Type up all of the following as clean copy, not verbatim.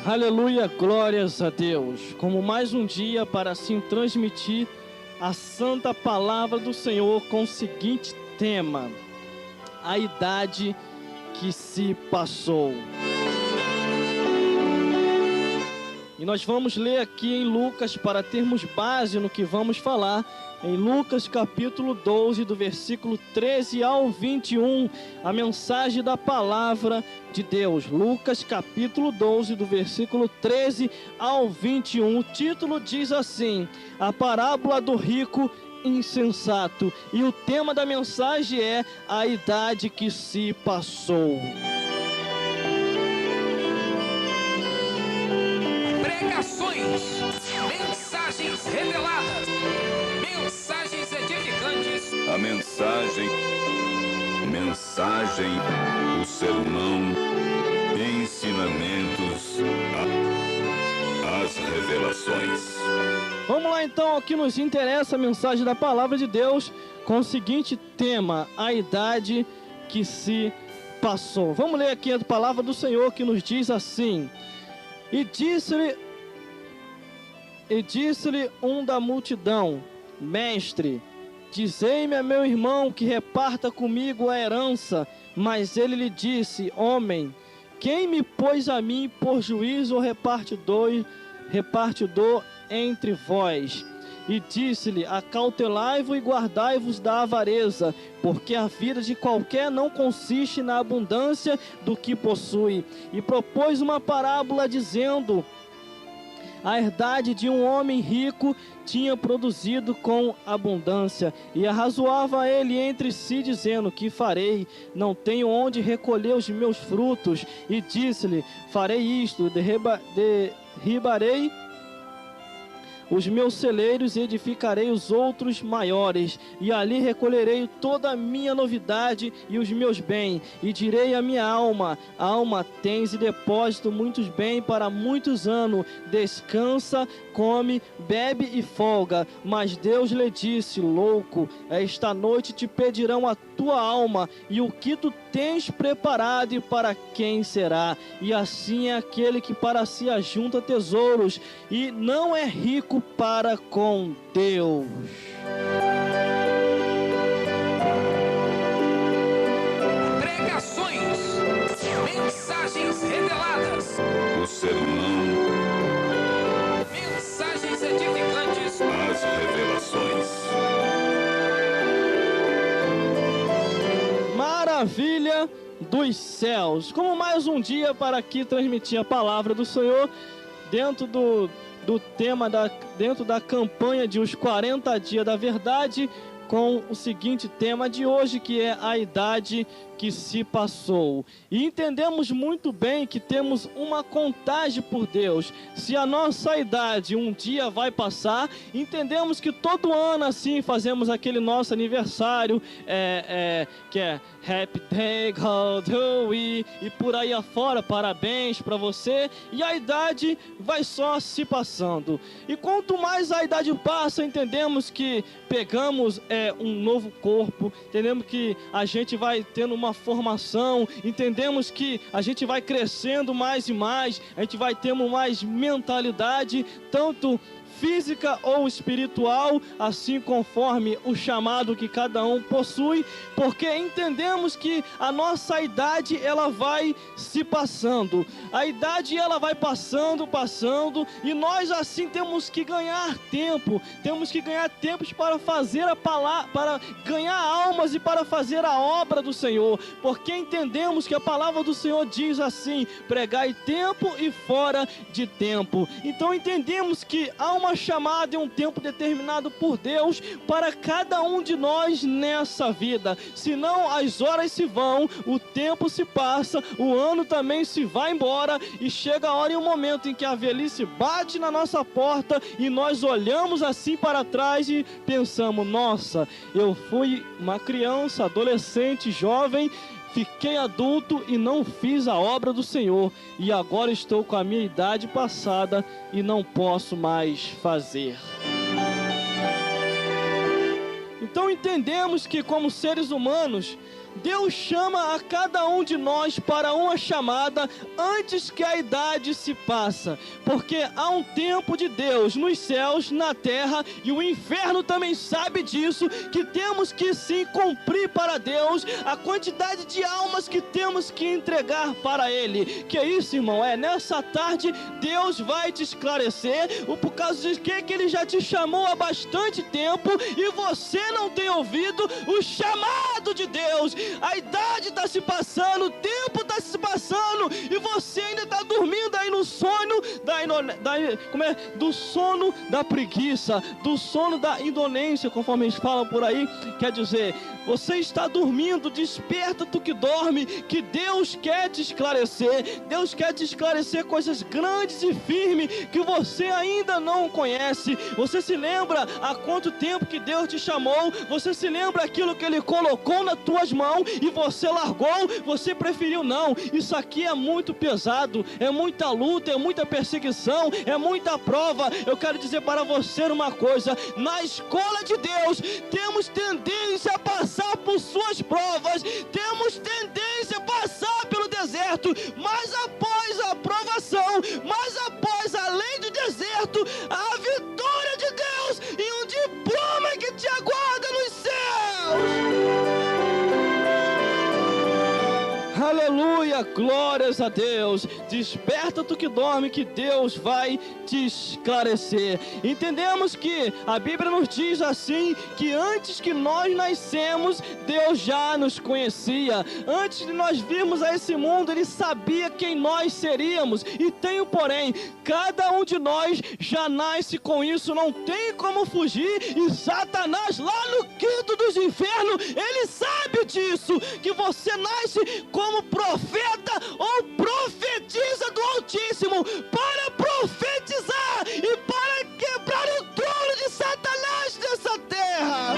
Aleluia, glórias a Deus. Como mais um dia para assim transmitir a santa palavra do Senhor com o seguinte tema: a idade que se passou. E nós vamos ler aqui em Lucas para termos base no que vamos falar. Em Lucas capítulo 12, do versículo 13 ao 21, a mensagem da palavra de Deus. Lucas capítulo 12, do versículo 13 ao 21. O título diz assim: a parábola do rico insensato. E o tema da mensagem é a idade que se passou. Pregações, mensagens reveladas, mensagens edificantes. A mensagem, o sermão, ensinamentos, as revelações. Vamos lá então, ao que nos interessa, a mensagem da palavra de Deus com o seguinte tema: a idade que se passou. Vamos ler aqui a palavra do Senhor que nos diz assim: E disse-lhe um da multidão: Mestre, dizei-me a meu irmão que reparta comigo a herança. Mas ele lhe disse: Homem, quem me pôs a mim por juiz ou repartidor entre vós? E disse-lhe: acautelai-vos e guardai-vos da avareza, porque a vida de qualquer não consiste na abundância do que possui. E propôs uma parábola dizendo: a herdade de um homem rico tinha produzido com abundância, e arrazoava ele entre si, dizendo: que farei? Não tenho onde recolher os meus frutos. E disse-lhe: farei isto, derribarei os meus celeiros e edificarei os outros maiores, e ali recolherei toda a minha novidade e os meus bens, e direi à minha alma: alma, tens em depósito muitos bens para muitos anos, descansa, come, bebe e folga. Mas Deus lhe disse: louco, esta noite te pedirão a tua alma, e o que tu tens preparado e para quem será? E assim é aquele que para si ajunta tesouros e não é rico para com Deus. Pregações, mensagens reveladas, O sermão, mensagens edificantes. as revelações. Maravilha dos céus. Como mais um dia para aqui transmitir a palavra do Senhor dentro do tema dentro da campanha de os 40 dias da verdade, com o seguinte tema de hoje, que é a idade que se passou. E entendemos muito bem que temos uma contagem por Deus. Se a nossa idade um dia vai passar, entendemos que todo ano assim fazemos aquele nosso aniversário, que é Happy Day, God do we, e por aí afora, parabéns para você, e a idade vai só se passando. E quanto mais a idade passa, entendemos que pegamos um novo corpo, entendemos que a gente vai tendo uma formação, entendemos que a gente vai crescendo mais e mais, a gente vai tendo mais mentalidade, tanto física ou espiritual, assim conforme o chamado que cada um possui, porque entendemos que a nossa idade ela vai se passando, a idade ela vai passando, e nós assim temos que ganhar tempos para fazer a palavra, para ganhar almas e para fazer a obra do Senhor, porque entendemos que a palavra do Senhor diz assim: pregai tempo e fora de tempo. Então entendemos que há uma chamada e um tempo determinado por Deus para cada um de nós nessa vida. Senão as horas se vão, o tempo se passa, o ano também se vai embora, e chega a hora e o momento em que a velhice bate na nossa porta e nós olhamos assim para trás e pensamos: nossa, eu fui uma criança, adolescente, jovem, fiquei adulto e não fiz a obra do Senhor, e agora estou com a minha idade passada e não posso mais fazer. Então entendemos que como seres humanos Deus chama a cada um de nós para uma chamada antes que a idade se passa, porque há um tempo de Deus nos céus, na terra, e o inferno também sabe disso, que temos que sim cumprir para Deus a quantidade de almas que temos que entregar para Ele. Que é isso, irmão? Nessa tarde Deus vai te esclarecer por causa de que Ele já te chamou há bastante tempo e você não tem ouvido o chamado de Deus. A idade está se passando, o tempo está se passando e você ainda está dormindo aí no sono do sono da preguiça, do sono da indolência, conforme eles falam por aí. Quer dizer, você está dormindo, desperta tu que dorme, que Deus quer te esclarecer. Deus quer te esclarecer coisas grandes e firmes que você ainda não conhece. Você se lembra há quanto tempo que Deus te chamou? Você se lembra aquilo que Ele colocou nas tuas mãos e você largou? Você preferiu não. Isso aqui é muito pesado, é muita luta, é muita perseguição, é muita prova. Eu quero dizer para você uma coisa: na escola de Deus temos tendência a passar por suas provas, temos tendência a passar pelo deserto, mas após a provação, mas após a lei do deserto, a vitória de Deus e um diploma que te aguarda nos céus. Aleluia, glórias a Deus. Desperta tu que dorme, que Deus vai te esclarecer. Entendemos que a Bíblia nos diz assim, que antes que nós nascemos, Deus já nos conhecia. Antes de nós virmos a esse mundo, Ele sabia quem nós seríamos. E tem um porém: cada um de nós já nasce com isso, não tem como fugir. E Satanás, lá no quinto dos infernos, ele sabe disso, que você nasce como profeta ou profetiza do Altíssimo para profetizar e para quebrar o trono de Satanás nessa terra.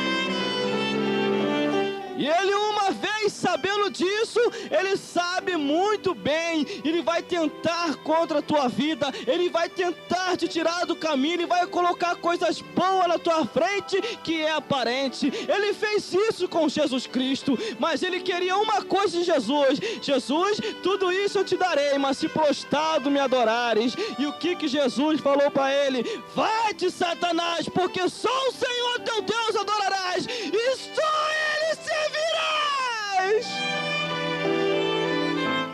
E ele, uma vez sabendo disso, ele sabe muito bem, ele vai tentar contra a tua vida, ele vai tentar te tirar do caminho, ele vai colocar coisas boas na tua frente que é aparente. Ele fez isso com Jesus Cristo, mas ele queria uma coisa de Jesus: Jesus, tudo isso eu te darei, mas se prostrado me adorares. E o que Jesus falou para ele? Vai-te, Satanás, porque só o Senhor teu Deus adorarás, e só Ele servirás.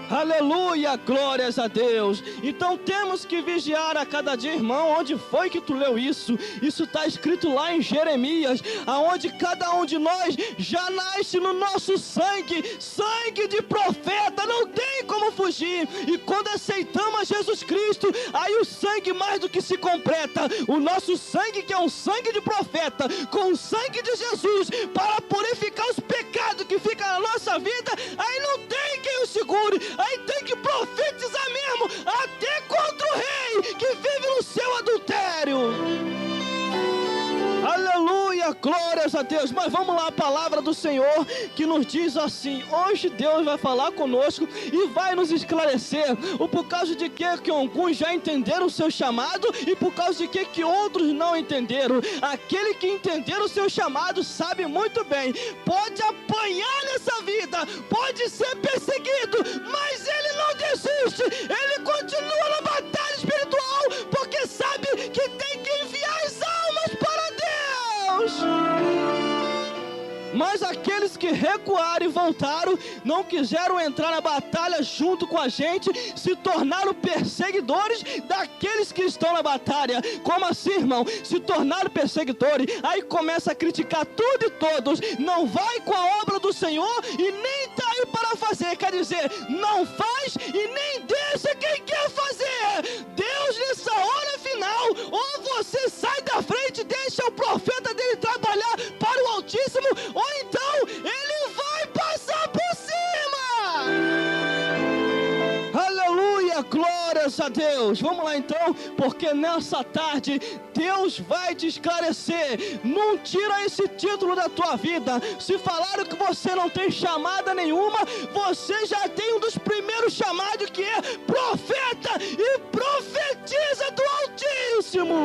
Aleluia, glórias a Deus. Então temos que vigiar a cada dia, irmão. Onde foi que tu leu isso? Isso está escrito lá em Jeremias, aonde cada um de nós já nasce no nosso sangue, sangue de profeta, não tem como fugir. E quando aceitamos a Jesus Cristo, aí o sangue mais do que se completa. O nosso sangue, que é um sangue de profeta, com o sangue de Jesus, para purificar os pecados que ficam na nossa vida, aí não tem quem o segure. Aí tem que profetizar mesmo, até contra o rei que vive no seu adultério. Aleluia, glórias a Deus. Mas vamos lá, a palavra do Senhor que nos diz assim: hoje Deus vai falar conosco e vai nos esclarecer o por causa de que alguns já entenderam o seu chamado e por causa de que outros não entenderam. Aquele que entender o seu chamado sabe muito bem, pode apanhar nessa vida, pode ser perseguido, mas ele não desiste, ele continua na batalha espiritual, porque sabe que tem que enviar as almas para Deus. Mas aqueles que recuaram e voltaram, não quiseram entrar na batalha junto com a gente, se tornaram perseguidores daqueles que estão na batalha. Como assim, irmão? Se tornaram perseguidores, aí começa a criticar tudo e todos, não vai com a obra do Senhor e nem está aí para fazer. Quer dizer, não faz e nem deixa quem quer fazer. Deus, nessa hora final, ou você sai da frente e deixa o profeta dele trabalhar para o Altíssimo, ou então ele vai passar por cima. Aleluia, glórias a Deus. Vamos lá então, porque nessa tarde Deus vai te esclarecer. Não tira esse título da tua vida. Se falaram que você não tem chamada nenhuma, você já tem um dos primeiros chamados, que é profeta, e profetiza do Altíssimo.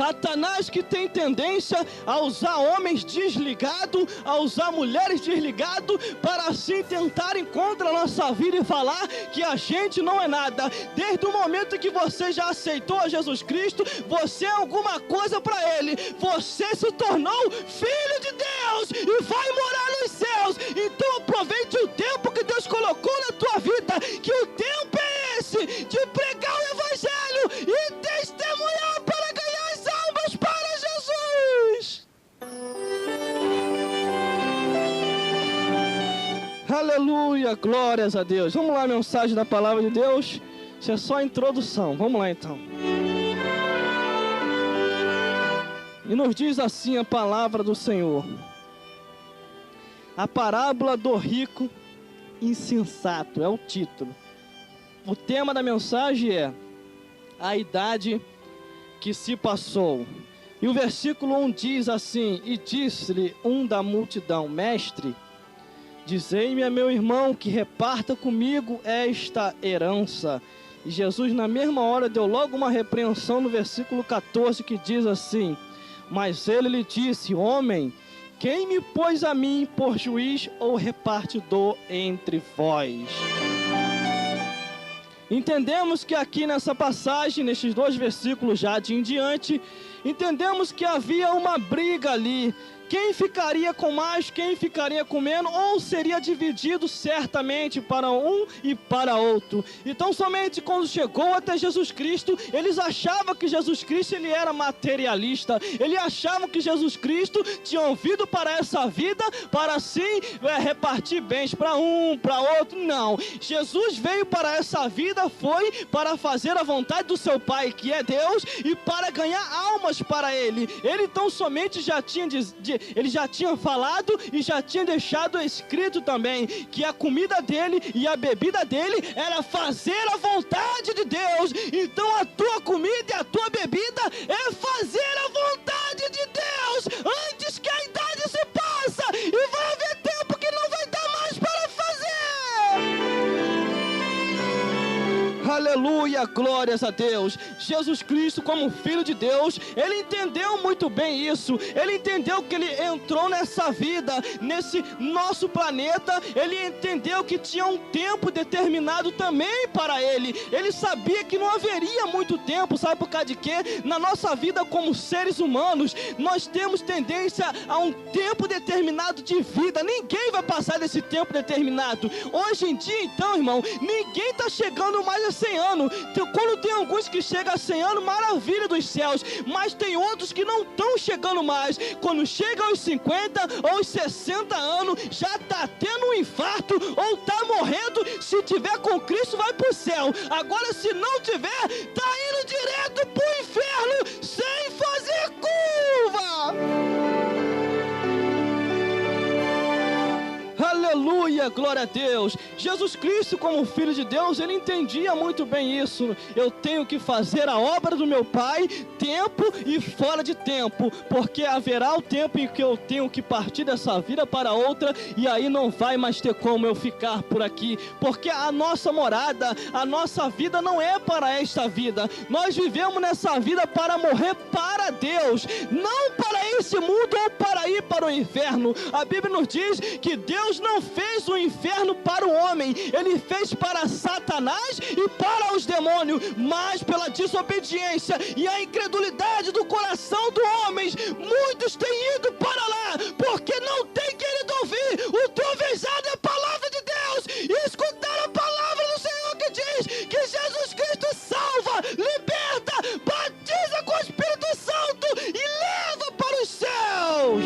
Satanás que tem tendência a usar homens desligados, a usar mulheres desligadas, para assim tentarem contra a nossa vida e falar que a gente não é nada. Desde o momento que você já aceitou a Jesus Cristo, você é alguma coisa para Ele. Você se tornou filho de Deus e vai morar nos céus. Então aproveite o tempo que Deus colocou na tua vida, que o tempo é esse, de pregar o Evangelho e testemunhar para ganhar as almas para Jesus. Aleluia, glórias a Deus. Vamos lá, a mensagem da palavra de Deus. Isso é só a introdução. Vamos lá então. E nos diz assim a palavra do Senhor: a parábola do rico insensato, é o título. O tema da mensagem é a idade que se passou. E o versículo 1 diz assim: e disse-lhe um da multidão: mestre, dizei-me a meu irmão que reparta comigo esta herança. E Jesus na mesma hora deu logo uma repreensão no versículo 14, que diz assim: mas ele lhe disse: homem, quem me pôs a mim por juiz ou repartidor entre vós? Entendemos que aqui nessa passagem, nesses 2 versículos já de em diante, entendemos que havia uma briga ali. Quem ficaria com mais, quem ficaria com menos, ou seria dividido certamente para um e para outro. Então somente quando chegou até Jesus Cristo, eles achavam que Jesus Cristo ele era materialista. Eles achavam que Jesus Cristo tinha vindo para essa vida para assim repartir bens para um, para outro. Não, Jesus veio para essa vida, foi para fazer a vontade do seu Pai, que é Deus, e para ganhar almas para Ele. Ele então somente ele já tinha falado e já tinha deixado escrito também que a comida dele e a bebida dele era fazer a vontade de Deus. Então a tua comida e a tua bebida é fazer a vontade de Deus antes que a idade se passe, e vai haver tempo que não vai dar mais para fazer. Aleluia, glórias a Deus. Jesus Cristo, como Filho de Deus, Ele entendeu muito bem isso. Ele entendeu que Ele entrou nessa vida, nesse nosso planeta. Ele entendeu que tinha um tempo determinado também para Ele. Ele sabia que não haveria muito tempo. Sabe por causa de quê? Na nossa vida como seres humanos, nós temos tendência a um tempo determinado de vida. Ninguém vai passar desse tempo determinado. Hoje em dia, então, irmão, ninguém está chegando mais a 100 anos. Quando tem alguns que chegam a 100 anos, maravilha dos céus, mas tem outros que não estão chegando mais. Quando chega aos 50 ou aos 60 anos, já está tendo um infarto ou está morrendo. Se tiver com Cristo, vai para o céu. Agora, se não tiver, está indo direto para o inferno sem fazer curva. Aleluia, glória a Deus. Jesus Cristo, como Filho de Deus, Ele entendia muito bem isso. Eu tenho que fazer a obra do meu Pai, tempo e fora de tempo, porque haverá o tempo em que eu tenho que partir dessa vida para outra, e aí não vai mais ter como eu ficar por aqui, porque a nossa morada, a nossa vida não é para esta vida. Nós vivemos nessa vida para morrer para Deus, não para esse mundo ou para ir para o inferno. A Bíblia nos diz que Deus não fez o inferno para o homem, Ele fez para Satanás e para os demônios, mas pela desobediência e a incredulidade do coração dos homens, muitos têm ido para lá, porque não tem querido ouvir o trovejado da palavra de Deus e escutar a palavra do Senhor, que diz que Jesus Cristo salva, liberta, batiza com o Espírito Santo e leva para os céus.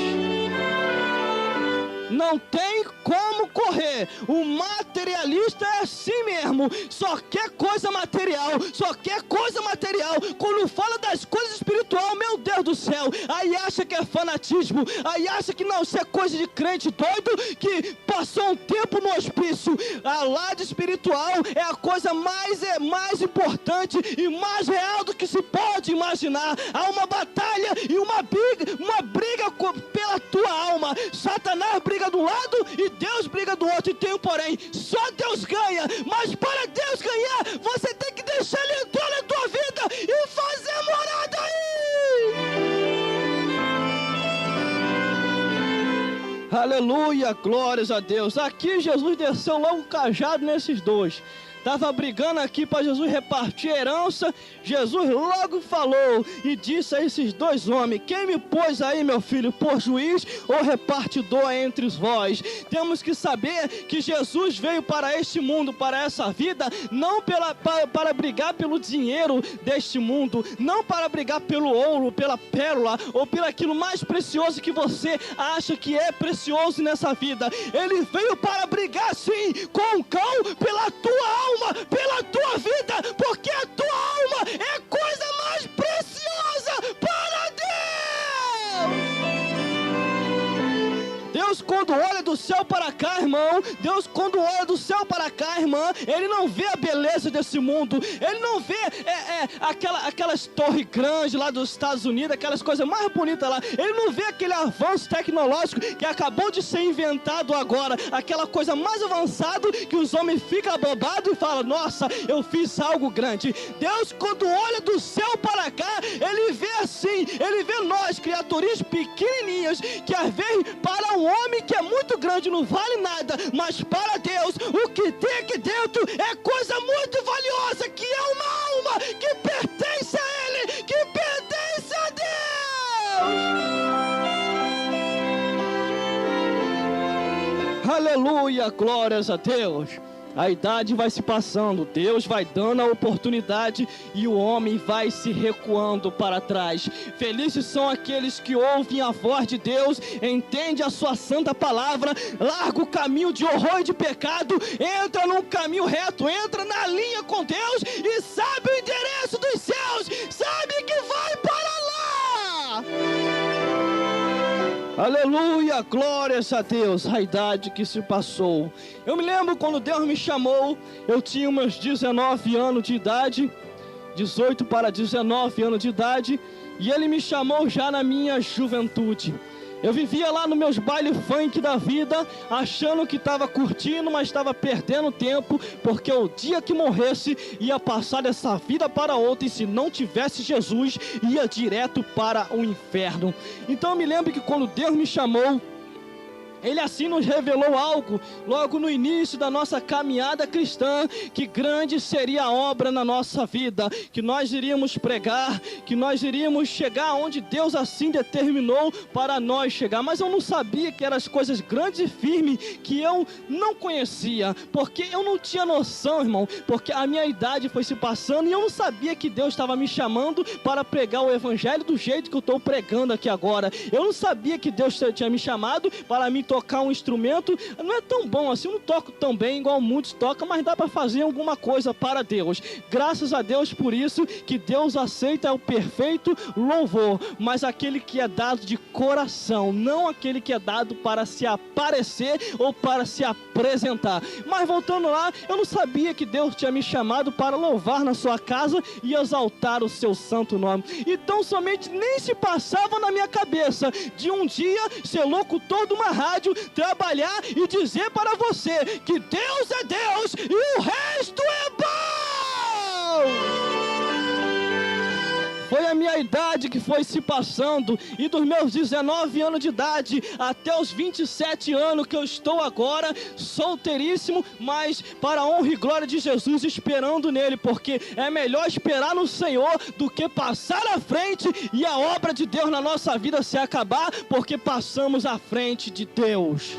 Não tem como correr. O materialista é assim mesmo, só quer coisa material, só quer coisa material. Quando fala das coisas espirituais, meu Deus do céu, aí acha que é fanatismo, aí acha que não, isso é coisa de crente doido que passou um tempo no hospício. A lado espiritual é a coisa mais importante e mais real do que se pode imaginar. Há uma batalha e uma briga pela tua alma. Satanás briga do lado e Deus briga do outro. E tem um porém, só Deus ganha, mas para Deus ganhar, você tem que deixar Ele entrar na tua vida e fazer morada aí. Aleluia, glórias a Deus. Aqui Jesus desceu logo cajado nesses dois. Estava brigando aqui para Jesus repartir a herança. Jesus logo falou e disse a esses dois homens: quem me pôs aí, meu filho, por juiz ou repartidor entre vós? Temos que saber que Jesus veio para este mundo, para essa vida, não para brigar pelo dinheiro deste mundo, não para brigar pelo ouro, pela pérola ou pelo aquilo mais precioso que você acha que é precioso nessa vida. Ele veio para brigar sim com o cão pela tua alma, pela tua vida, porque a tua alma é coisa mais preciosa para Deus. Deus, quando olha do céu para cá, irmão, Deus, quando olha do céu para cá, irmã, Ele não vê a beleza desse mundo, Ele não vê aquelas torres grandes lá dos Estados Unidos, aquelas coisas mais bonitas lá, Ele não vê aquele avanço tecnológico que acabou de ser inventado agora, aquela coisa mais avançada que os homens ficam abobados e falam: nossa, eu fiz algo grande. Deus, quando olha do céu para cá, Ele vê assim, Ele vê nós, criaturinhas pequenininhas, que às vezes para um homem que é muito grande não vale nada, mas para Deus o que tem aqui dentro é coisa muito valiosa, que é uma alma que pertence a Ele, que pertence a Deus. Aleluia, glórias a Deus. A idade vai se passando, Deus vai dando a oportunidade e o homem vai se recuando para trás. Felizes são aqueles que ouvem a voz de Deus, entendem a sua santa palavra, larga o caminho de horror e de pecado, entra num caminho reto, entra na linha com Deus e sabe o endereço dos céus, sabe que vai para lá. Aleluia, glórias a Deus. A idade que se passou. Eu me lembro quando Deus me chamou, eu tinha meus 19 anos de idade, 18 para 19 anos de idade, e Ele me chamou já na minha juventude. Eu vivia lá nos meus bailes funk da vida, achando que estava curtindo, mas estava perdendo tempo, porque o dia que morresse, ia passar dessa vida para outra, e se não tivesse Jesus, ia direto para o inferno. Então eu me lembro que quando Deus me chamou, Ele assim nos revelou algo, logo no início da nossa caminhada cristã, que grande seria a obra na nossa vida, que nós iríamos pregar, que nós iríamos chegar onde Deus assim determinou para nós chegar. Mas eu não sabia que eram as coisas grandes e firmes que eu não conhecia, porque eu não tinha noção, irmão, porque a minha idade foi se passando e eu não sabia que Deus estava me chamando para pregar o evangelho do jeito que eu estou pregando aqui agora. Eu não sabia que Deus tinha me chamado para me tocar um instrumento. Não é tão bom assim, eu não toco tão bem igual muitos tocam, mas dá para fazer alguma coisa para Deus. Graças a Deus por isso, que Deus aceita o perfeito louvor, mas aquele que é dado de coração, não aquele que é dado para se aparecer ou para se apresentar. Mas voltando lá, eu não sabia que Deus tinha me chamado para louvar na sua casa e exaltar o seu santo nome. Então somente nem se passava na minha cabeça de um dia ser locutor de uma rádio, trabalhar e dizer para você que Deus é Deus e o resto é bom. Foi a minha idade que foi se passando, e dos meus 19 anos de idade até os 27 anos que eu estou agora, solteiríssimo, mas para a honra e glória de Jesus, esperando nele, porque é melhor esperar no Senhor do que passar à frente e a obra de Deus na nossa vida se acabar, porque passamos à frente de Deus.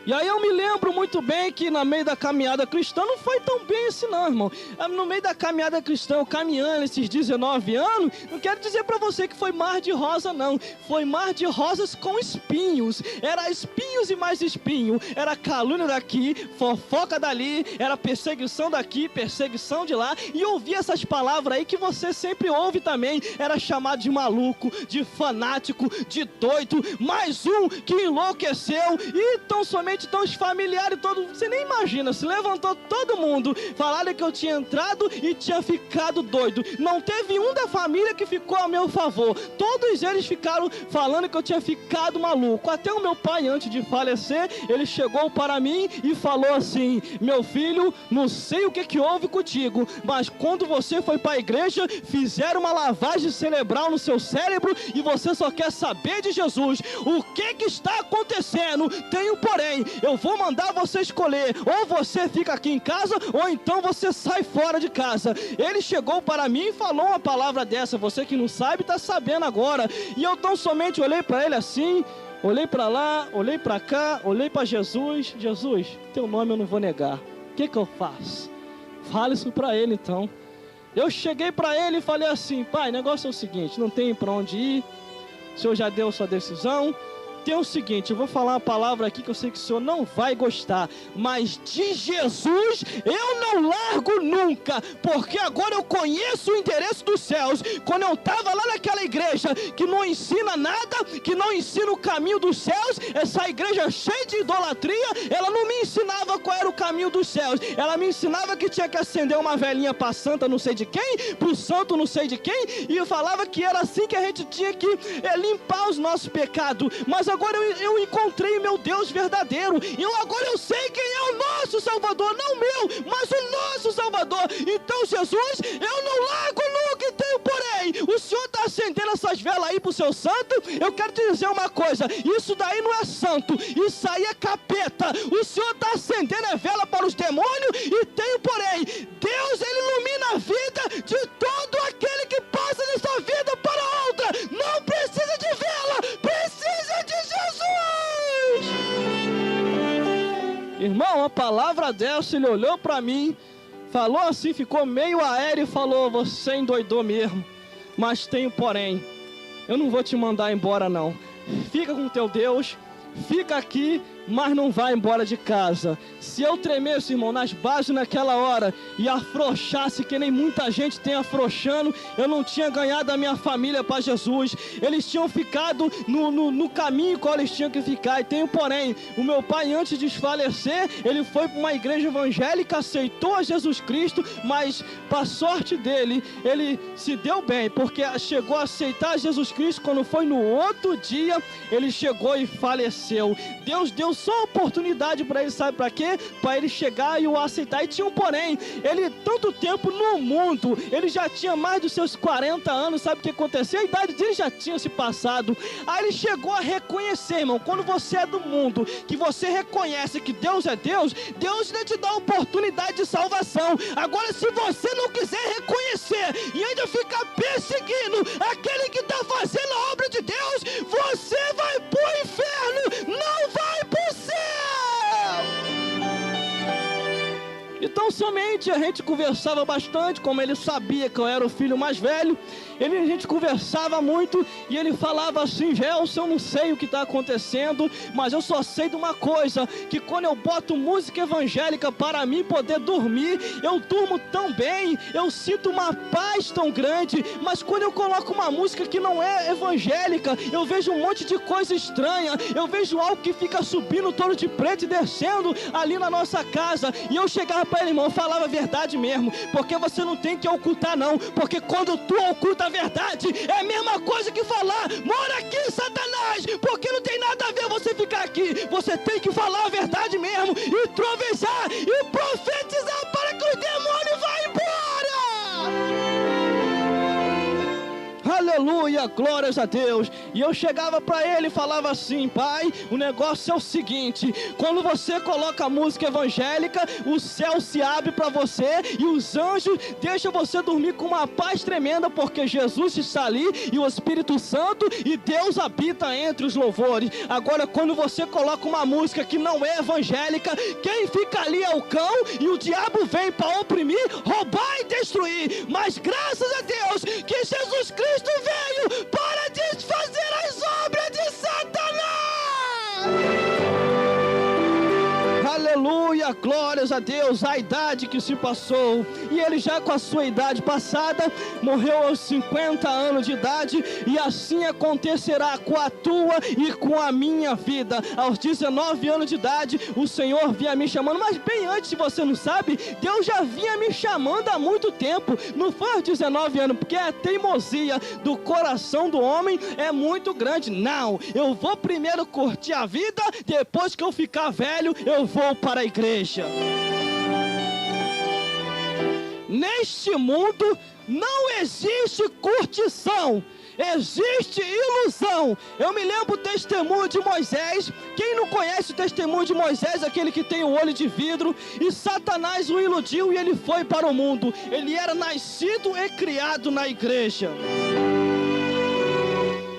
E aí eu me lembro muito bem que no meio da caminhada cristã não foi tão bem assim não, irmão. No meio da caminhada cristã, eu caminhando esses 19 anos, não quero dizer pra você que foi mar de rosa não. Foi mar de rosas com espinhos. Era espinhos e mais espinho. Era calúnia daqui, fofoca dali, era perseguição daqui, perseguição de lá. E eu ouvi essas palavras aí que você sempre ouve também. Era chamado de maluco, de fanático, de doido, mais um que enlouqueceu. E tão somente somente então os familiares todos, você nem imagina, se levantou todo mundo, falaram que eu tinha entrado e tinha ficado doido. Não teve um da família que ficou a meu favor. Todos eles ficaram falando que eu tinha ficado maluco. Até o meu pai, antes de falecer, ele chegou para mim e falou assim: meu filho, não sei o que houve contigo, mas quando você foi para a igreja, fizeram uma lavagem cerebral no seu cérebro e você só quer saber de Jesus. O que está acontecendo? Tenho porém, eu vou mandar você escolher, ou você fica aqui em casa, ou então você sai fora de casa. Ele chegou para mim e falou uma palavra dessa. Você que não sabe, está sabendo agora. E eu tão somente olhei para ele assim, olhei para lá, olhei para cá, olhei para Jesus. Jesus, teu nome eu não vou negar. O que eu faço? Fala isso para ele então. Eu cheguei para ele e falei assim: pai, o negócio é o seguinte, não tem para onde ir, o senhor já deu sua decisão. Tem o seguinte, eu vou falar uma palavra aqui que eu sei que o senhor não vai gostar, mas de Jesus eu não largo nunca, porque agora eu conheço o endereço dos céus. Quando eu estava lá naquela igreja que não ensina nada, que não ensina o caminho dos céus, essa igreja cheia de idolatria, ela não me ensinava qual era o caminho dos céus. Ela me ensinava que tinha que acender uma velhinha para santa não sei de quem, para o santo não sei de quem, e falava que era assim que a gente tinha que limpar os nossos pecados. Mas agora eu encontrei meu Deus verdadeiro. Agora eu sei quem é o nosso Salvador. Não o meu, mas o nosso Salvador. Então, Jesus, eu não largo nunca e tenho porém. O Senhor está acendendo essas velas aí para o seu santo. Eu quero te dizer uma coisa: isso daí não é santo, isso aí é capeta. O Senhor está acendendo a vela para os demônios e tenho porém. Deus, Ele ilumina a vida de todo aquele que passa dessa vida para outra. Não precisa de vela, precisa de Jesus! Irmão, a palavra dessa, ele olhou para mim, falou assim, ficou meio aéreo e falou: você endoidou mesmo, mas tenho porém, eu não vou te mandar embora não. Fica com teu Deus, fica aqui, mas não vai embora de casa. Se eu tremesse, irmão, nas bases naquela hora e afrouxasse, que nem muita gente tem afrouxando, eu não tinha ganhado a minha família para Jesus. Eles tinham ficado no caminho qual eles tinham que ficar. E tenho porém, o meu pai, antes de falecer, ele foi para uma igreja evangélica, aceitou a Jesus Cristo, mas para sorte dele, ele se deu bem, porque chegou a aceitar Jesus Cristo. Quando foi no outro dia, ele chegou e faleceu. Deus deu só oportunidade para ele, sabe para quê? Para ele chegar e o aceitar. E tinha um porém, ele tanto tempo no mundo, ele já tinha mais dos seus 40 anos, sabe o que aconteceu? A idade dele já tinha se passado. Aí ele chegou a reconhecer, irmão, quando você é do mundo, que você reconhece que Deus é Deus, Deus ainda te dá a oportunidade de salvação. Agora, se você não quiser reconhecer e ainda ficar perseguindo aquele que está fazendo a obra de Deus, você vai pro inferno, não vai pro céu. Então somente a gente conversava bastante, como ele sabia que eu era o filho mais velho, a gente conversava muito e ele falava assim: Gelson, eu não sei o que está acontecendo, mas eu só sei de uma coisa, que quando eu boto música evangélica para mim poder dormir, eu durmo tão bem, eu sinto uma paz tão grande, mas quando eu coloco uma música que não é evangélica, eu vejo um monte de coisa estranha, eu vejo algo que fica subindo todo de preto e descendo ali na nossa casa, e eu chegava para ele: irmão, eu falava a verdade mesmo, porque você não tem que ocultar não, porque quando tu oculta a verdade, é a mesma coisa que falar: mora aqui, Satanás, porque não tem nada a ver você ficar aqui. Você tem que falar a verdade mesmo, e trovejar, e profetizar para que os demônios vá embora. Aleluia, glórias a Deus. E eu chegava para ele e falava assim: pai, o negócio é o seguinte, quando você coloca música evangélica, o céu se abre para você e os anjos deixam você dormir com uma paz tremenda, porque Jesus está ali e o Espírito Santo e Deus habita entre os louvores. Agora, quando você coloca uma música que não é evangélica, quem fica ali é o cão, e o diabo vem para oprimir, roubar e destruir. Mas graças a Deus que Jesus Cristo veio para desfazer as obras de Satanás. Aleluia, dava glórias a Deus, a idade que se passou. E ele já com a sua idade passada, morreu aos 50 anos de idade. E assim acontecerá com a tua e com a minha vida. Aos 19 anos de idade, o Senhor vinha me chamando. Mas bem antes, se você não sabe, Deus já vinha me chamando há muito tempo. Não foi aos 19 anos, porque a teimosia do coração do homem é muito grande. Não, eu vou primeiro curtir a vida, depois que eu ficar velho, eu vou para a igreja. Neste mundo não existe curtição, existe ilusão. Eu me lembro do testemunho de Moisés. Quem não conhece o testemunho de Moisés? Aquele que tem o olho de vidro. E Satanás o iludiu e ele foi para o mundo. Ele era nascido e criado na igreja.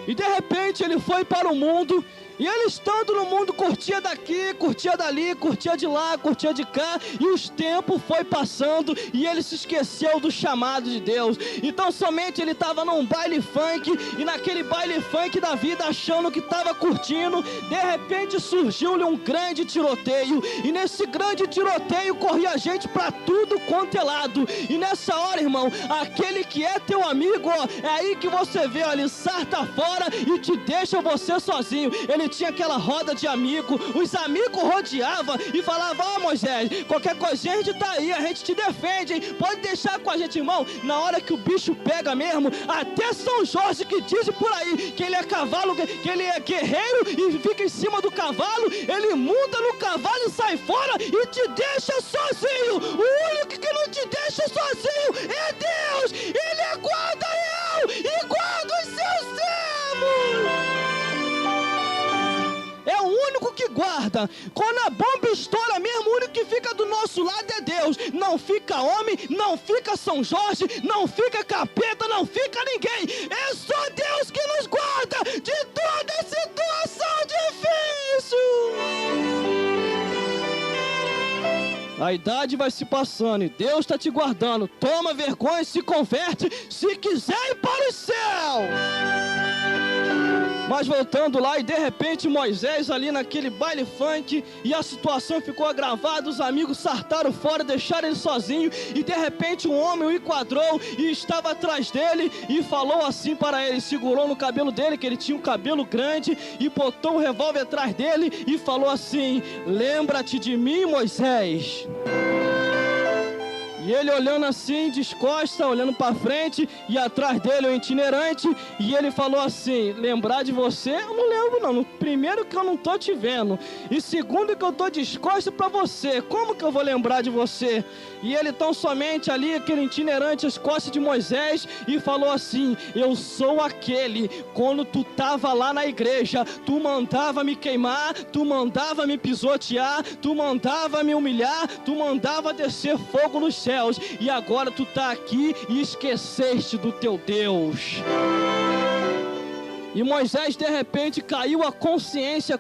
E de repente ele foi para o mundo. E ele estando no mundo, curtia daqui, curtia dali, curtia de lá, curtia de cá. E os tempos foi passando e ele se esqueceu do chamado de Deus. Então somente ele estava num baile funk. E naquele baile funk da vida, achando que estava curtindo, de repente surgiu-lhe um grande tiroteio. E nesse grande tiroteio corria gente para tudo quanto é lado. E nessa hora, irmão, aquele que é teu amigo, ó, é aí que você vê, ó, ele sarta fora e te deixa você sozinho. Ele tinha aquela roda de amigo, os amigos rodeavam e falavam: ó, Moisés, qualquer coisinha a gente tá aí, a gente te defende, hein? Pode deixar com a gente, irmão. Na hora que o bicho pega mesmo, até São Jorge que diz por aí que ele é cavalo, que ele é guerreiro e fica em cima do cavalo, ele monta no cavalo e sai fora e te deixa sozinho. O único que não te deixa sozinho é Deus. Ele guarda eu e guarda os seus servos. É o único que guarda. Quando a bomba estoura mesmo, o único que fica do nosso lado é Deus. Não fica homem, não fica São Jorge, não fica capeta, não fica ninguém. É só Deus que nos guarda de toda situação difícil. A idade vai se passando e Deus está te guardando. Toma vergonha e se converte se quiser ir para o céu. Mas voltando lá, e de repente Moisés ali naquele baile funk, e a situação ficou agravada, os amigos sartaram fora, deixaram ele sozinho, e de repente um homem o enquadrou e estava atrás dele e falou assim para ele, segurou no cabelo dele, que ele tinha um cabelo grande, e botou o revólver atrás dele e falou assim: lembra-te de mim, Moisés. E ele olhando assim, descosta, olhando para frente, e atrás dele o itinerante, e ele falou assim: lembrar de você? Eu não lembro não. Primeiro que eu não tô te vendo, e segundo que eu tô descosta para você, como que eu vou lembrar de você? E ele tão somente ali, aquele itinerante, as costas de Moisés, e falou assim: eu sou aquele, quando tu tava lá na igreja, tu mandava me queimar, tu mandava me pisotear, tu mandava me humilhar, tu mandava descer fogo nos céus. E agora tu tá aqui e esqueceste do teu Deus. E Moisés de repente caiu a consciência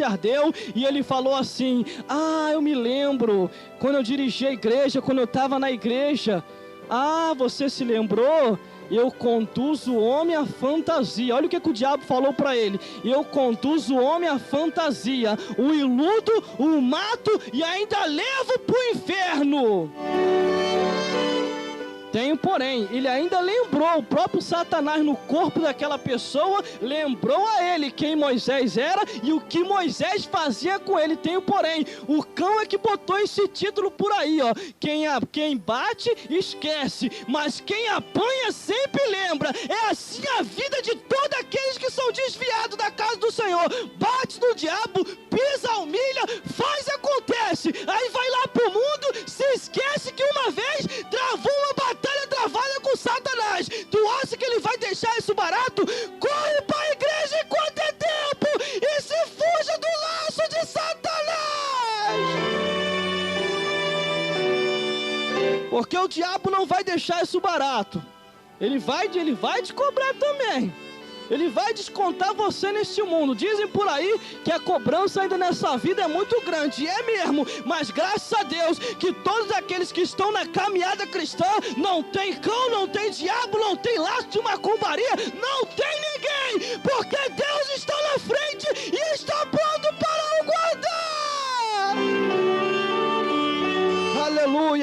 ardeu, e ele falou assim: ah, eu me lembro, quando eu dirigi a igreja, quando eu estava na igreja. Ah, você se lembrou? Eu conduzo o homem à fantasia. Olha o que o diabo falou para ele: eu conduzo o homem à fantasia, o iludo, o mato e ainda levo para o inferno. Tem porém, ele ainda lembrou, o próprio Satanás no corpo daquela pessoa lembrou a ele quem Moisés era e o que Moisés fazia com ele. Tem porém, o cão é que botou esse título por aí, ó: quem bate esquece, mas quem apanha sempre lembra. É assim a vida de todos aqueles que são desviados da casa do Senhor. Bate no diabo, pisa, humilha, faz, acontece. Aí vai lá pro mundo, se esquece que uma vez travou uma batalha travada com Satanás. Tu acha que ele vai deixar isso barato? Corre para a igreja enquanto é tempo e se fuja do laço de Satanás, porque o diabo não vai deixar isso barato. Ele vai te cobrar também. Ele vai descontar você neste mundo. Dizem por aí que a cobrança ainda nessa vida é muito grande. E é mesmo. Mas graças a Deus que todos aqueles que estão na caminhada cristã, não tem cão, não tem diabo, não tem laço de macumbaria, não tem ninguém. Porque Deus está na frente e está pronto para o guardar.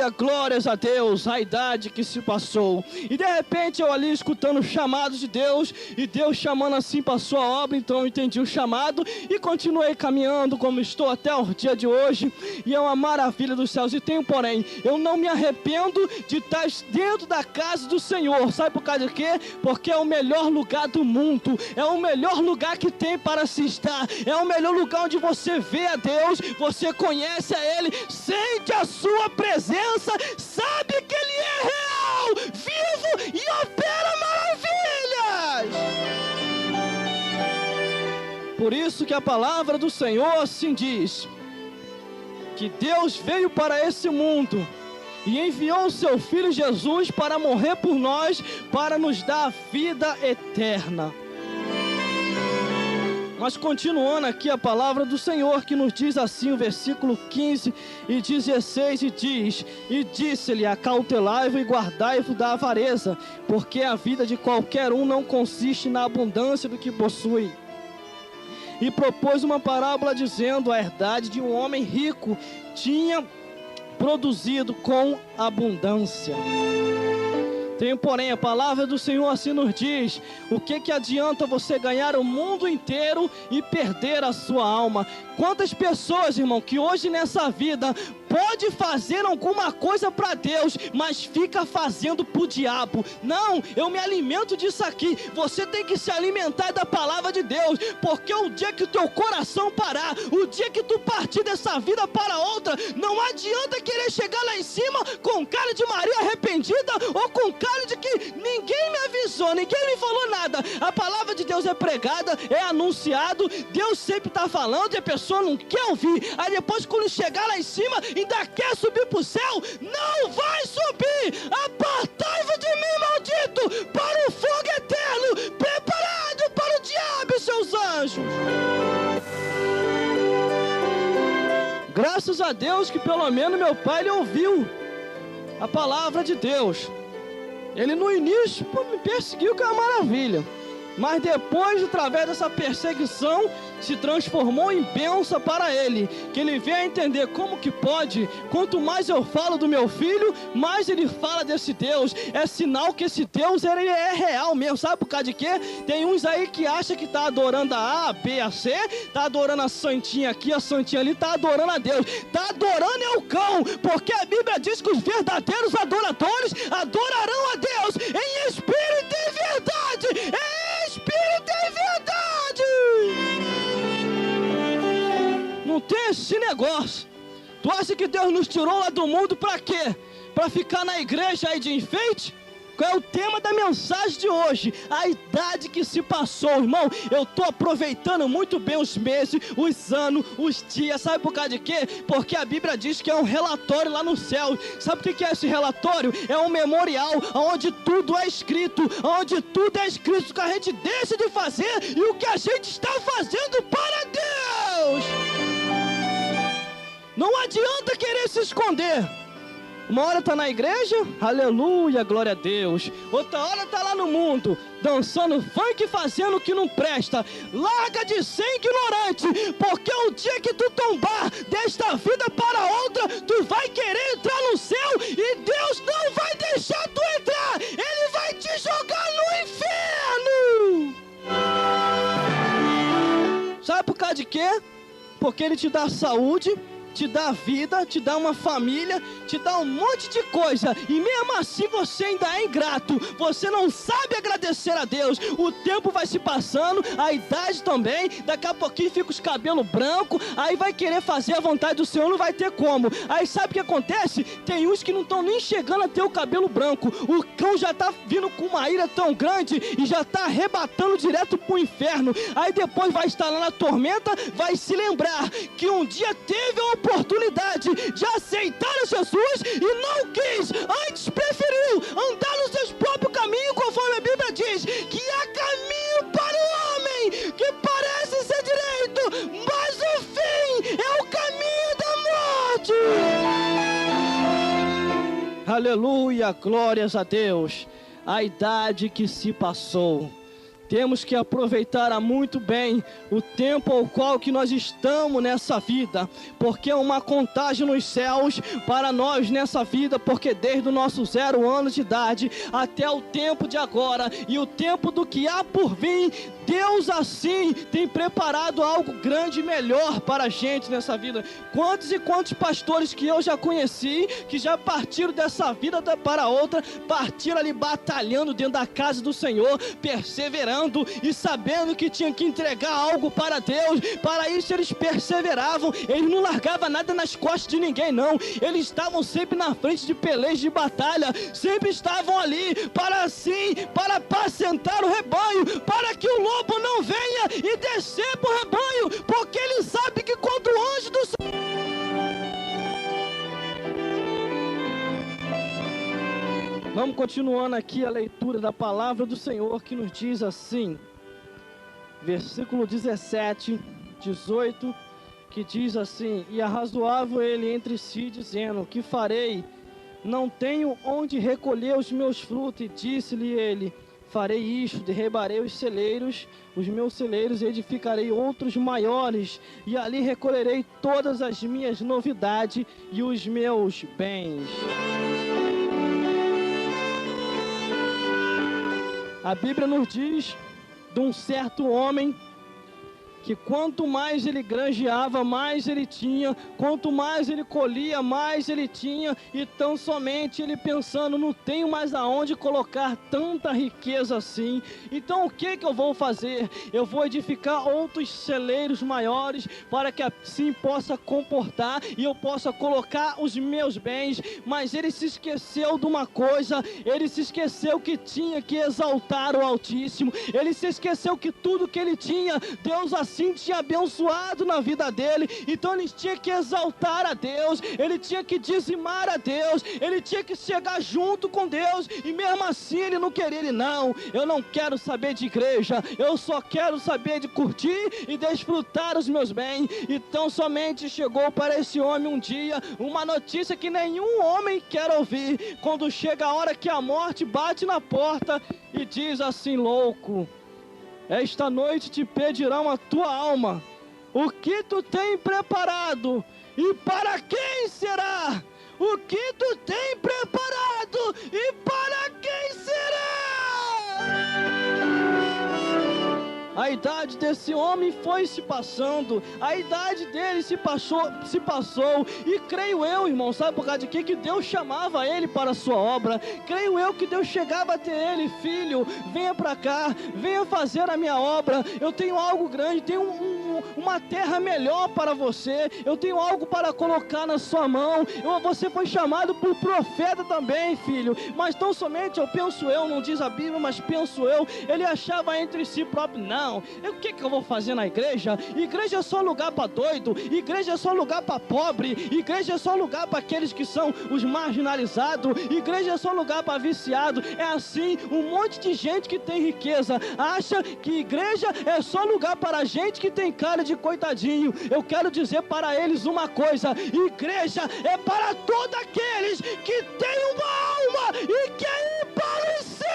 Aleluia, glórias a Deus, a idade que se passou. E de repente eu ali escutando o chamado de Deus, e Deus chamando assim para a sua obra. Então eu entendi o chamado e continuei caminhando como estou até o dia de hoje. E é uma maravilha dos céus. E tem um porém, eu não me arrependo de estar dentro da casa do Senhor. Sabe por causa de quê? Porque é o melhor lugar do mundo, é o melhor lugar que tem para se estar, é o melhor lugar onde você vê a Deus, você conhece a Ele, sente a sua presença, sabe que Ele é real, vivo e opera maravilhas. Por isso que a palavra do Senhor assim diz, que Deus veio para esse mundo e enviou o seu Filho Jesus para morrer por nós, para nos dar a vida eterna. Mas continuando aqui a palavra do Senhor, que nos diz assim, o versículo 15 e 16, e diz: E disse-lhe, acautelai-vos e guardai-vos da avareza, porque a vida de qualquer um não consiste na abundância do que possui. E propôs uma parábola dizendo, a herdade de um homem rico tinha produzido com abundância. Tem, porém, a palavra do Senhor assim nos diz, o que adianta você ganhar o mundo inteiro e perder a sua alma? Quantas pessoas, irmão, que hoje nessa vida pode fazer alguma coisa para Deus, mas fica fazendo para o diabo. Não, eu me alimento disso aqui. Você tem que se alimentar da palavra de Deus, porque o dia que o teu coração parar, o dia que tu partir dessa vida para outra, não adianta querer chegar lá em cima com cara de Maria arrependida, ou com cara de que ninguém me avisou, ninguém me falou nada. A palavra de Deus é pregada, é anunciado, Deus sempre está falando e a pessoa não quer ouvir. Aí depois, quando chegar lá em cima, ainda quer subir para o céu, não vai subir. Apartai-vos de mim, maldito, para o fogo eterno, preparado para o diabo e seus anjos. Graças a Deus que pelo menos meu pai, ele ouviu a palavra de Deus. Ele no início me perseguiu, que é uma maravilha, mas depois, através dessa perseguição, se transformou em bênção para ele, que ele veio a entender como que pode. Quanto mais eu falo do meu filho, mais ele fala desse Deus. É sinal que esse Deus, ele é real mesmo. Sabe por causa de quê? Tem uns aí que acham que está adorando a A, a B, a C, está adorando a santinha aqui, a santinha ali, está adorando a Deus. Está adorando é o cão, porque a Bíblia diz que os verdadeiros adoradores adorarão a Deus em espírito e verdade. Espírito e verdade. Não tem esse negócio. Tu acha que Deus nos tirou lá do mundo para quê? Para ficar na igreja aí de enfeite? Qual é o tema da mensagem de hoje? A idade que se passou, irmão. Eu estou aproveitando muito bem os meses, os anos, os dias. Sabe por causa de quê? Porque a Bíblia diz que é um relatório lá no céu. Sabe o que é esse relatório? É um memorial onde tudo é escrito. Onde tudo é escrito, o que a gente deixa de fazer e o que a gente está fazendo para Deus. Não adianta querer se esconder. Uma hora está na igreja, aleluia, glória a Deus. Outra hora está lá no mundo, dançando funk, fazendo o que não presta. Larga de ser ignorante, porque o dia que tu tombar desta vida para outra, tu vai querer entrar no céu e Deus não vai deixar tu entrar. Ele vai te jogar no inferno. Sabe por causa de quê? Porque Ele te dá saúde, te dá vida, te dá uma família, te dá um monte de coisa, e mesmo assim você ainda é ingrato, você não sabe agradecer a Deus. O tempo vai se passando, a idade também, daqui a pouquinho fica os cabelos brancos, aí vai querer fazer a vontade do Senhor, não vai ter como. Aí sabe o que acontece? Tem uns que não estão nem chegando a ter o cabelo branco, o cão já está vindo com uma ira tão grande, e já está arrebatando direto para o inferno. Aí depois vai estar lá na tormenta, vai se lembrar que um dia teve a oportunidade de aceitar a Jesus e não quis, antes preferiu andar nos seus próprios caminhos, conforme a Bíblia diz, que há caminho para o homem que parece ser direito, mas o fim é o caminho da morte. Aleluia, glórias a Deus. A idade que se passou. Temos que aproveitar muito bem o tempo ao qual que nós estamos nessa vida, porque é uma contagem nos céus para nós nessa vida, porque desde o nosso 0 ano de idade até o tempo de agora e o tempo do que há por vir, Deus assim tem preparado algo grande e melhor para a gente nessa vida. Quantos e quantos pastores que eu já conheci, que já partiram dessa vida para outra, partiram ali batalhando dentro da casa do Senhor, perseverando e sabendo que tinha que entregar algo para Deus. Para isso eles perseveravam, eles não largavam nada nas costas de ninguém não, eles estavam sempre na frente de pelejas de batalha, sempre estavam ali para apacentar o rebanho, para que o lobo não venha e descer para o rebanho, porque ele sabe que quando o anjo do Senhor... Vamos continuando aqui a leitura da palavra do Senhor, que nos diz assim, versículo 17, 18, que diz assim: e arrazoava ele entre si, dizendo: que farei? Não tenho onde recolher os meus frutos. E disse-lhe ele: farei isto, derribarei os meus celeiros, e edificarei outros maiores, e ali recolherei todas as minhas novidades e os meus bens. A Bíblia nos diz de um certo homem que quanto mais ele granjeava, mais ele tinha, quanto mais ele colhia, mais ele tinha, e tão somente ele pensando: não tenho mais aonde colocar tanta riqueza assim, então o que eu vou fazer? Eu vou edificar outros celeiros maiores, para que assim possa comportar e eu possa colocar os meus bens. Mas ele se esqueceu de uma coisa, ele se esqueceu que tinha que exaltar o Altíssimo, ele se esqueceu que tudo que ele tinha, Deus assim tinha abençoado na vida dele, então ele tinha que exaltar a Deus, ele tinha que dizimar a Deus, ele tinha que chegar junto com Deus, e mesmo assim ele não queria, eu não quero saber de igreja, eu só quero saber de curtir e desfrutar os meus bens. Então somente chegou para esse homem um dia uma notícia que nenhum homem quer ouvir, quando chega a hora que a morte bate na porta e diz assim: louco, esta noite te pedirão a tua alma. O que tu tem preparado? E para quem será? O que tu tem preparado? E para quem será? A idade desse homem foi se passando, a idade dele se passou, e creio eu, irmão, sabe por causa de quê? Que Deus chamava ele para a sua obra. Creio eu que Deus chegava até ele: filho, venha para cá, venha fazer a minha obra, eu tenho algo grande, tenho uma terra melhor para você, eu tenho algo para colocar na sua mão. Você foi chamado por profeta também, filho. Mas tão somente, não diz a Bíblia, mas penso eu, ele achava entre si próprio: não, o que eu vou fazer na igreja? Igreja é só lugar para doido, igreja é só lugar para pobre, igreja é só lugar para aqueles que são os marginalizados, igreja é só lugar para viciado. É assim, um monte de gente que tem riqueza acha que igreja é só lugar para gente que tem cara de coitadinho. Eu quero dizer para eles uma coisa: igreja é para todos aqueles que têm uma alma e querem ir para o céu.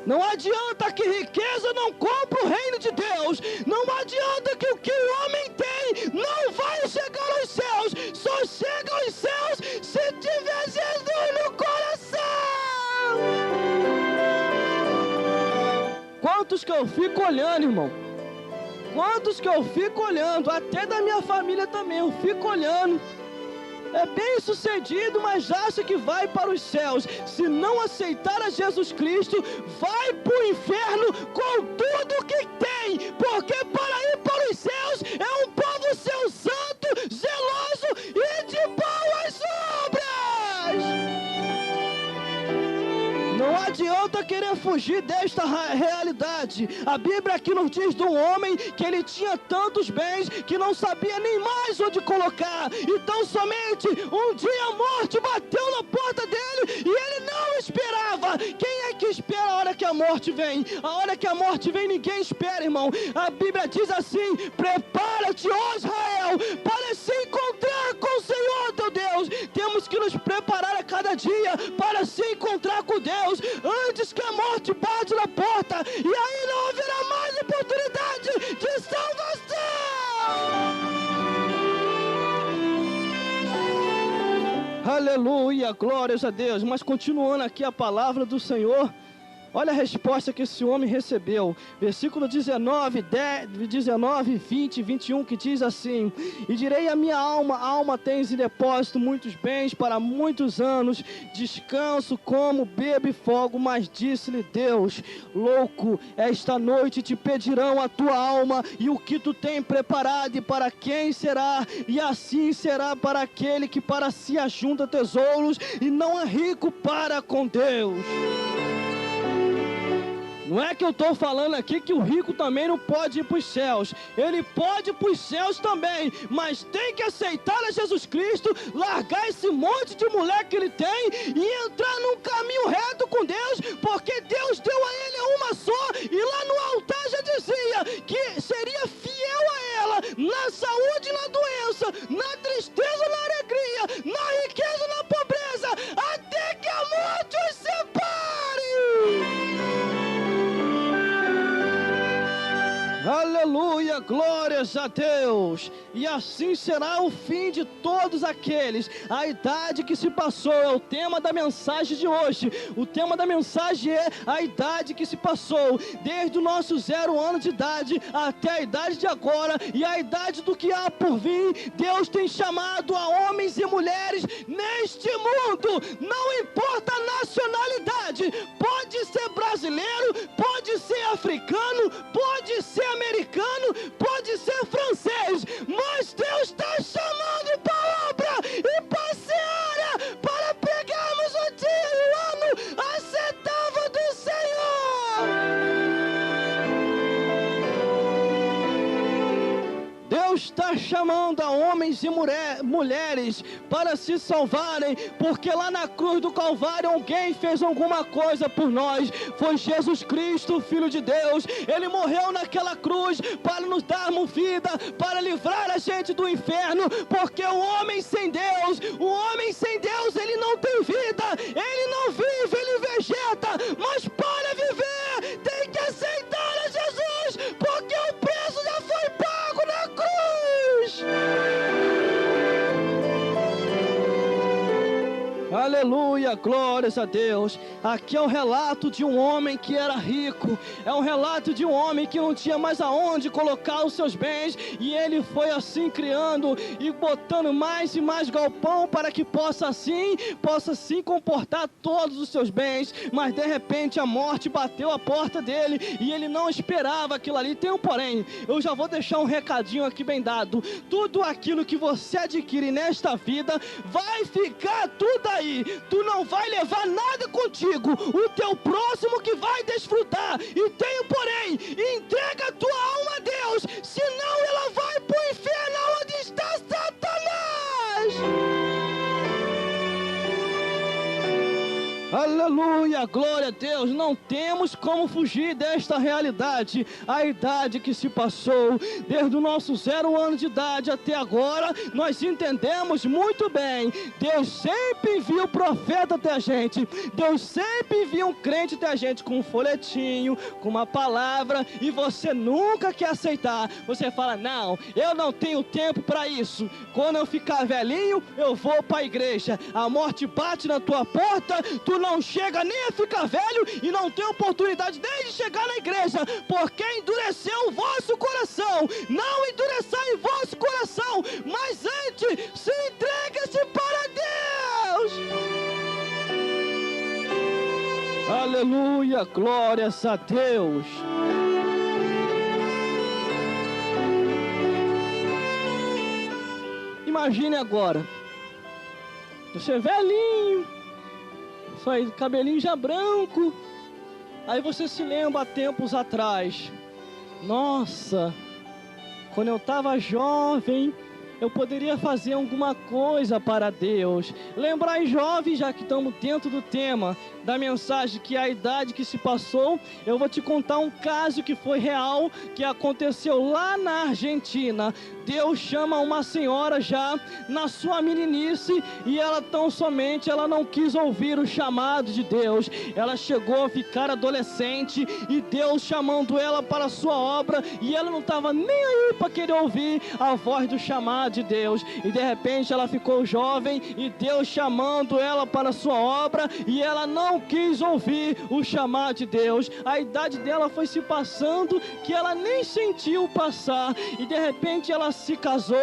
Não adianta que riqueza não compra o reino de Deus. Não adianta que o que o homem tem não vai chegar aos céus. Só chega aos céus se tiver Jesus no coração. Quantos que eu fico olhando, irmão? Quantos que eu fico olhando? Até da minha família também eu fico olhando. É bem sucedido, mas acha que vai para os céus. Se não aceitar a Jesus Cristo, vai para o inferno com tudo que tem. Porque para ir para os céus é um povo seu santo, zeloso e de boas obras. Não adianta querer fugir desta realidade. A Bíblia aqui nos diz de um homem que ele tinha tantos bens que não sabia nem mais onde colocar. Então somente um dia a morte bateu na porta dele e ele não esperava. Quem é que espera a hora que a morte vem? A hora que a morte vem ninguém espera, irmão. A Bíblia diz assim: prepara-te, ó Israel, para se encontrar com o Senhor teu Deus. Temos que nos preparar a cada dia para se encontrar com Deus, antes que a morte e aí não haverá mais oportunidade de salvação. Aleluia, glórias a Deus. Mas continuando aqui a palavra do Senhor, olha a resposta que esse homem recebeu. Versículo 19, 20, 21, que diz assim: e direi à minha alma, alma, tens em depósito muitos bens para muitos anos, descanso, como, bebo e fogo. Mas disse-lhe Deus: louco, esta noite te pedirão a tua alma, e o que tu tem preparado, e para quem será? E assim será para aquele que para si ajunta tesouros, e não é rico para com Deus. Não é que eu estou falando aqui que o rico também não pode ir para os céus. Ele pode ir para os céus também, mas tem que aceitar a Jesus Cristo, largar esse monte de mulher que ele tem e entrar num caminho reto com Deus, porque Deus deu a ele uma só, e lá no altar já dizia que seria fiel a ela, na saúde e na doença, na tristeza, na alegria, na riqueza, na pobreza, até que a morte os separe. Aleluia, glórias a Deus. E assim será o fim de todos aqueles. A idade que se passou é o tema da mensagem de hoje. O tema da mensagem é a idade que se passou, desde o nosso 0 ano de idade até a idade de agora, e a idade do que há por vir. Deus tem chamado a homens e mulheres neste mundo, não importa a nacionalidade, pode ser brasileiro, pode ser africano, pode ser americano, pode ser francês, mas Deus está chamando para a obra e para a seara, para pregarmos o dia e o ano aceitável do Senhor. Deus está chamando a homens e mulheres para se salvarem, porque lá na cruz do Calvário alguém fez alguma coisa por nós. Foi Jesus Cristo, Filho de Deus. Ele morreu naquela cruz para nos darmos vida, para livrar a gente do inferno, porque o homem sem Deus, ele não tem vida, ele não vive, ele vegeta, mas para viver tem que aceitar a Jesus, porque o preço já foi pago na cruz. Aleluia, glórias a Deus. Aqui é o relato de um homem que era rico, é um relato de um homem que não tinha mais aonde colocar os seus bens, e ele foi assim criando e botando mais e mais galpão para que possa assim comportar todos os seus bens. Mas de repente a morte bateu a porta dele e ele não esperava aquilo ali. Tem um porém, eu já vou deixar um recadinho aqui bem dado: tudo aquilo que você adquire nesta vida vai ficar tudo aí. Tu não vai levar nada contigo, o teu próximo que vai desfrutar. E tem um porém: entrega a tua alma a Deus, senão ela vai para o inferno onde está Satanás. Aleluia, glória a Deus. Não temos como fugir desta realidade. A idade que se passou, desde o nosso 0 ano de idade até agora, nós entendemos muito bem. Deus sempre envia o profeta até a gente, Deus sempre envia um crente até a gente com um folhetinho, com uma palavra, e você nunca quer aceitar. Você fala: não, eu não tenho tempo para isso. Quando eu ficar velhinho, eu vou para a igreja. A morte bate na tua porta, tu não chega nem a ficar velho e não tem oportunidade nem de chegar na igreja, porque endureceu o vosso coração. Não endureçai o vosso coração, mas antes se entregue-se para Deus. Aleluia, glórias a Deus. Imagine agora, você é velhinho, faz cabelinho já branco, aí você se lembra há tempos atrás: nossa, quando eu estava jovem, eu poderia fazer alguma coisa para Deus. Lembrar jovem, já que estamos dentro do tema da mensagem, que é a idade que se passou, eu vou te contar um caso que foi real, que aconteceu lá na Argentina. Deus chama uma senhora já na sua meninice, e ela tão somente, ela não quis ouvir o chamado de Deus. Ela chegou a ficar adolescente, e Deus chamando ela para a sua obra, e ela não estava nem aí para querer ouvir a voz do chamado de Deus. E de repente ela ficou jovem, e Deus chamando ela para a sua obra, e ela não quis ouvir o chamado de Deus. A idade dela foi se passando, que ela nem sentiu passar, e de repente ela se casou,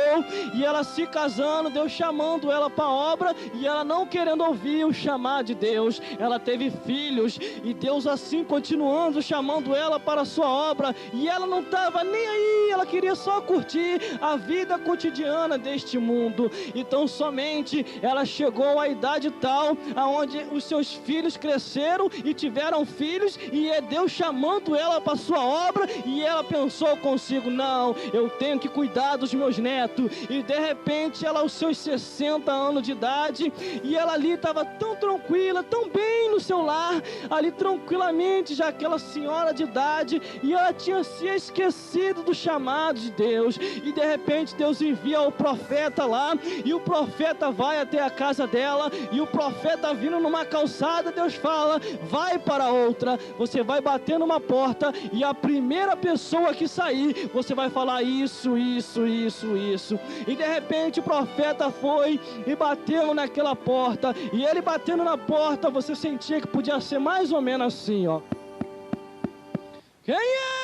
e ela se casando, Deus chamando ela para a obra, e ela não querendo ouvir o chamado de Deus. Ela teve filhos, e Deus assim continuando chamando ela para a sua obra, e ela não estava nem aí, ela queria só curtir a vida cotidiana deste mundo. Então somente ela chegou à idade tal, aonde os seus filhos cresceram e tiveram filhos, e é Deus chamando ela para a sua obra, e ela pensou consigo: não, eu tenho que cuidar dos meus netos. E de repente ela aos seus 60 anos de idade, e ela ali estava tão tranquila, tão bem no seu lar, ali tranquilamente, já aquela senhora de idade, e ela tinha se esquecido do chamado de Deus. E de repente Deus envia o profeta lá, e o profeta vai até a casa dela, e o profeta vindo numa calçada, Deus fala: vai para outra, você vai bater numa porta, e a primeira pessoa que sair, você vai falar isso. E de repente o profeta foi e bateu naquela porta, e ele batendo na porta, você sentia que podia ser mais ou menos assim, ó: quem é?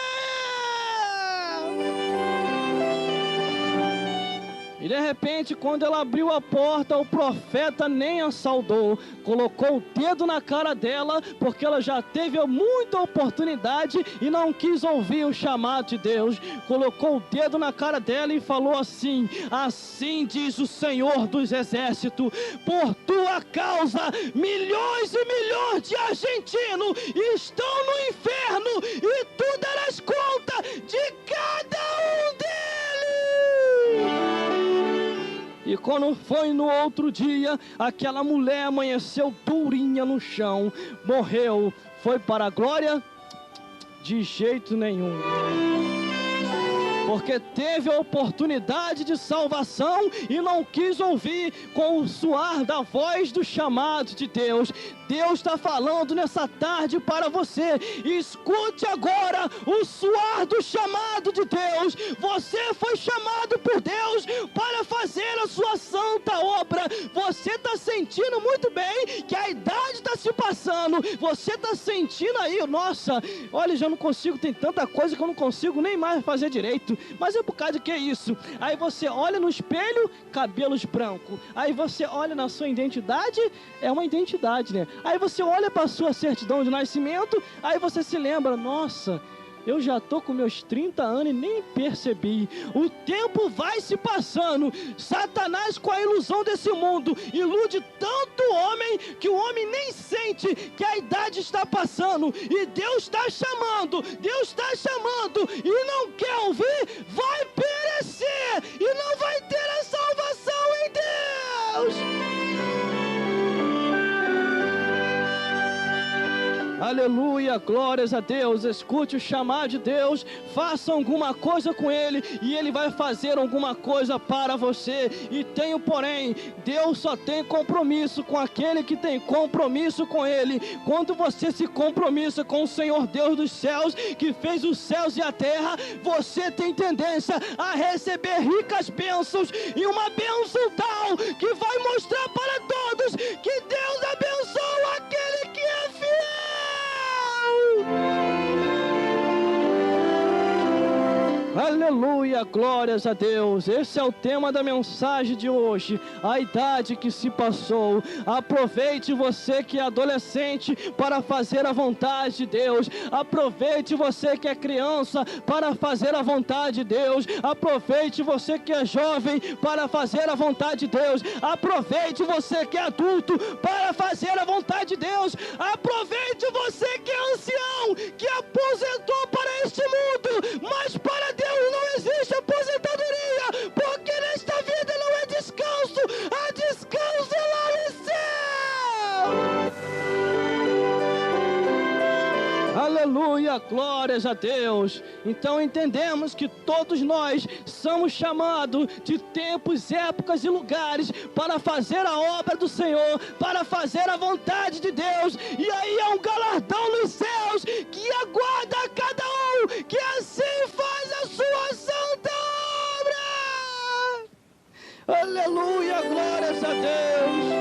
E de repente, quando ela abriu a porta, o profeta nem a saudou, colocou o dedo na cara dela, porque ela já teve muita oportunidade e não quis ouvir o chamado de Deus. Colocou o dedo na cara dela e falou assim: assim diz o Senhor dos Exércitos, por tua causa, milhões e milhões de argentinos estão no inferno, e tu darás conta de cada um deles. E quando foi no outro dia, aquela mulher amanheceu durinha no chão, morreu. Foi para a glória? De jeito nenhum. Porque teve a oportunidade de salvação e não quis ouvir com o suar da voz do chamado de Deus. Deus está falando nessa tarde para você: escute agora o suar do chamado de Deus. Você foi chamado por Deus para fazer a sua santa obra. Você está sentindo muito bem que a idade está se passando. Você está sentindo aí: nossa, olha, já não consigo, tem tanta coisa que eu não consigo nem mais fazer direito. Mas é por causa de que isso? Aí você olha no espelho, cabelos brancos. Aí você olha na sua identidade, é uma identidade, né? Aí você olha para a sua certidão de nascimento, aí você se lembra: nossa, eu já estou com meus 30 anos e nem percebi. O tempo vai se passando. Satanás, com a ilusão desse mundo, ilude tanto o homem, que o homem nem sente que a idade está passando. E Deus está chamando, e não quer ouvir, vai perecer, e não vai ter a salvação em Deus. Aleluia, glórias a Deus. Escute o chamado de Deus, faça alguma coisa com Ele, e Ele vai fazer alguma coisa para você. E tenho porém, Deus só tem compromisso com aquele que tem compromisso com Ele. Quando você se compromissa com o Senhor Deus dos céus, que fez os céus e a terra, você tem tendência a receber ricas bênçãos, e uma bênção tal que vai mostrar para todos que Deus abençoa aquele que é fiel. Aleluia, glórias a Deus. Esse é o tema da mensagem de hoje: a idade que se passou. Aproveite, você que é adolescente, para fazer a vontade de Deus. Aproveite, você que é criança, para fazer a vontade de Deus. Aproveite, você que é jovem, para fazer a vontade de Deus. Aproveite, você que é adulto, para fazer a vontade de Deus. Aproveite, você que é ancião, que aposentou para este mundo, mas para Deus não existe aposentadoria, porque nesta vida não é descanso, há descanso lá no céu. Aleluia, Aleluia, glórias a Deus. Então entendemos que todos nós somos chamados de tempos, épocas e lugares para fazer a obra do Senhor, para fazer a vontade de Deus. E aí é um galardão nos céus que aguarda a cada um que assim faz a sua santa obra. Aleluia, glórias a Deus.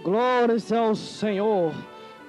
Glórias ao Senhor.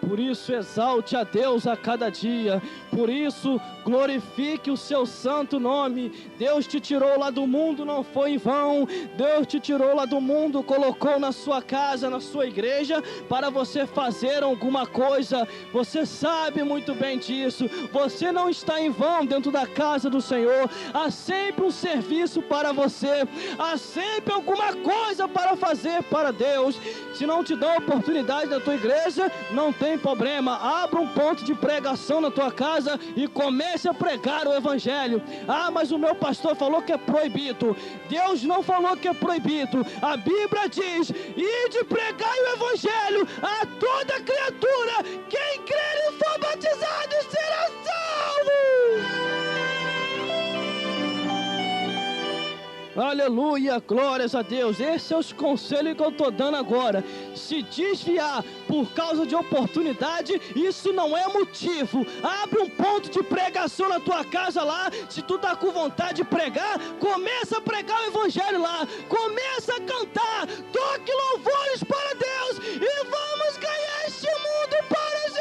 Por isso exalte a Deus a cada dia. Por isso glorifique o seu santo nome. Deus te tirou lá do mundo, não foi em vão. Deus te tirou lá do mundo, colocou na sua casa, na sua igreja, para você fazer alguma coisa. Você sabe muito bem disso. Você não está em vão dentro da casa do Senhor. Há sempre um serviço para você. Há sempre alguma coisa para fazer para Deus. Se não te dão oportunidade na tua igreja, não tem problema. Abra um ponto de pregação na tua casa e comece a pregar o evangelho. Ah, mas o meu pastor falou que é proibido. Deus não falou que é proibido. A Bíblia diz: ide pregar o evangelho a toda criatura. Quem crer e for batizado será salvo. Aleluia, glórias a Deus. Esse é os conselhos que eu estou dando agora. Se desviar por causa de oportunidade, isso não é motivo. Abre um ponto de pregação na tua casa lá. Se tu está com vontade de pregar, começa a pregar o evangelho lá. Começa a cantar, toque louvores para Deus e vamos ganhar este mundo para Jesus.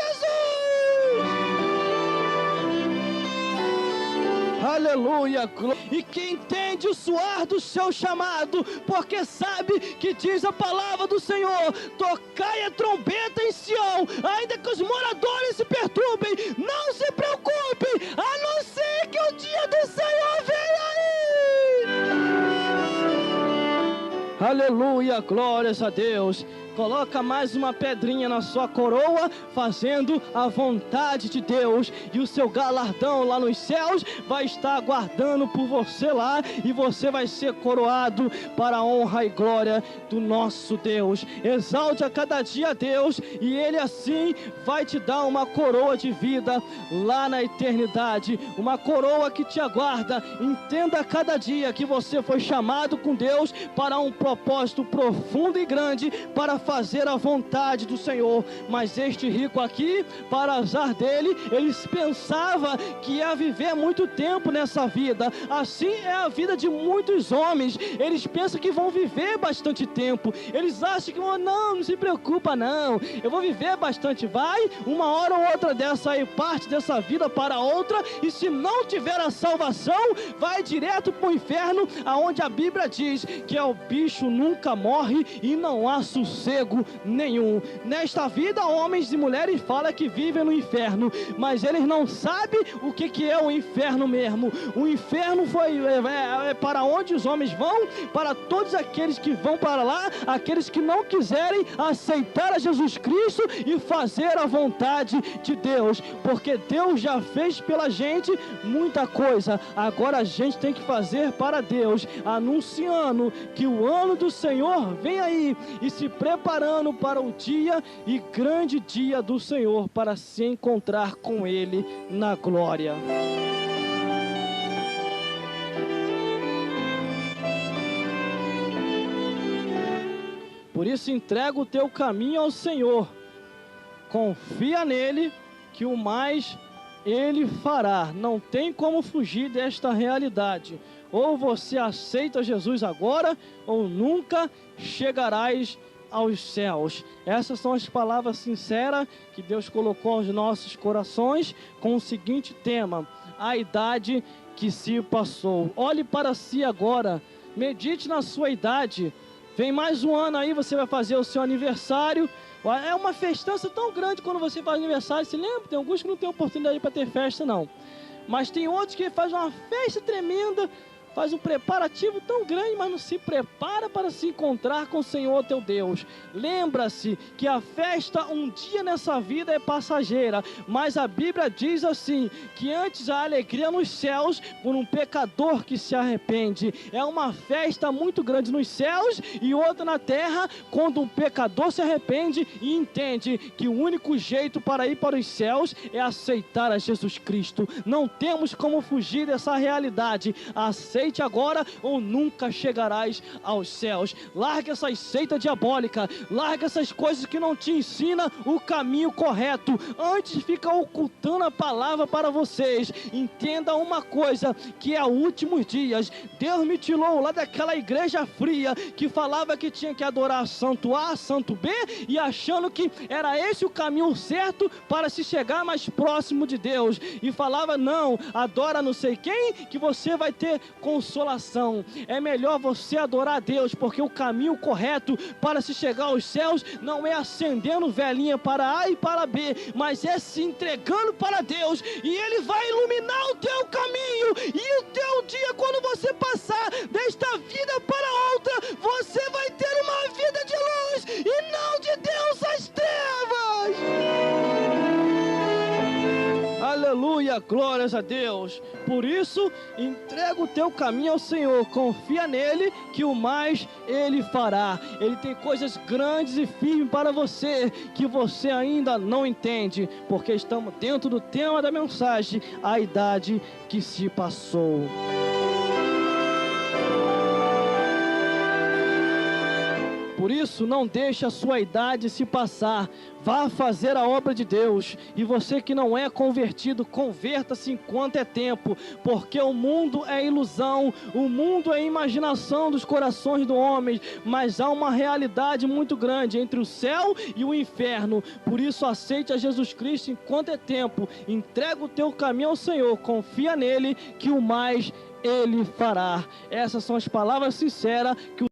Aleluia, e que entende o suar do seu chamado, porque sabe que diz a palavra do Senhor: tocai a trombeta em Sião, ainda que os moradores se perturbem, não se preocupe, a não ser que o dia do Senhor venha aí. Aleluia, glórias a Deus. Coloca mais uma pedrinha na sua coroa, fazendo a vontade de Deus, e o seu galardão lá nos céus vai estar aguardando por você lá, e você vai ser coroado para a honra e glória do nosso Deus. Exalte a cada dia a Deus, e Ele assim vai te dar uma coroa de vida lá na eternidade, uma coroa que te aguarda. Entenda a cada dia que você foi chamado com Deus para um propósito profundo e grande, para fazer a vontade do Senhor. Mas este rico aqui, para azar dele, eles pensavam que ia viver muito tempo nessa vida. Assim é a vida de muitos homens. Eles pensam que vão viver bastante tempo. Eles acham que não se preocupa não, eu vou viver bastante. Vai, uma hora ou outra dessa aí, parte dessa vida para outra, e se não tiver a salvação, vai direto para o inferno, aonde a Bíblia diz que o bicho nunca morre e não há sossego nenhum. Nesta vida, homens e mulheres falam que vivem no inferno, mas eles não sabem o que é o inferno mesmo. O inferno é para onde os homens vão, para todos aqueles que vão para lá, aqueles que não quiserem aceitar a Jesus Cristo e fazer a vontade de Deus, porque Deus já fez pela gente muita coisa. Agora a gente tem que fazer para Deus, anunciando que o ano do Senhor vem aí, e se preparando para o dia e grande dia do Senhor, para se encontrar com Ele na glória. Por isso entrega o teu caminho ao Senhor, confia nele, que o mais Ele fará. Não tem como fugir desta realidade. Ou você aceita Jesus agora, ou nunca chegarás aos céus. Essas são as palavras sinceras que Deus colocou aos nossos corações, com o seguinte tema: a idade que se passou. Olhe para si agora, medite na sua idade. Vem mais um ano aí, você vai fazer o seu aniversário. É uma festança tão grande quando você faz aniversário. Se lembra? Tem alguns que não tem oportunidade para ter festa não, mas tem outros que fazem uma festa tremenda, faz um preparativo tão grande, mas não se prepara para se encontrar com o Senhor teu Deus. Lembra-se que a festa um dia nessa vida é passageira, mas a Bíblia diz assim, que antes a alegria nos céus por um pecador que se arrepende. É uma festa muito grande nos céus e outra na terra, quando um pecador se arrepende e entende que o único jeito para ir para os céus é aceitar a Jesus Cristo. Não temos como fugir dessa realidade. Aceite agora ou nunca chegarás aos céus. Larga essa seita diabólica, larga essas coisas que não te ensinam o caminho correto. Antes fica ocultando a palavra para vocês. Entenda uma coisa, que é últimos dias. Deus me tirou lá daquela igreja fria que falava que tinha que adorar santo A, santo B, e achando que era esse o caminho certo para se chegar mais próximo de Deus, e falava, não, adora não sei quem que você vai ter consolação. É melhor você adorar a Deus, porque o caminho correto para se chegar aos céus não é acendendo velhinha para A e para B, mas é se entregando para Deus, e Ele vai iluminar o teu caminho, e o teu dia, quando você passar desta vida para outra, você vai ter uma vida de luz e não de Deus às trevas. Aleluia, glórias a Deus. Por isso, entrega o teu caminho ao Senhor, confia nele, que o mais Ele fará. Ele tem coisas grandes e firmes para você, que você ainda não entende, porque estamos dentro do tema da mensagem, a idade que se passou. Por isso, não deixe a sua idade se passar. Vá fazer a obra de Deus. E você que não é convertido, converta-se enquanto é tempo. Porque o mundo é ilusão, o mundo é imaginação dos corações do homem. Mas há uma realidade muito grande entre o céu e o inferno. Por isso, aceite a Jesus Cristo enquanto é tempo. Entrega o teu caminho ao Senhor. Confia nele, que o mais Ele fará. Essas são as palavras sinceras que o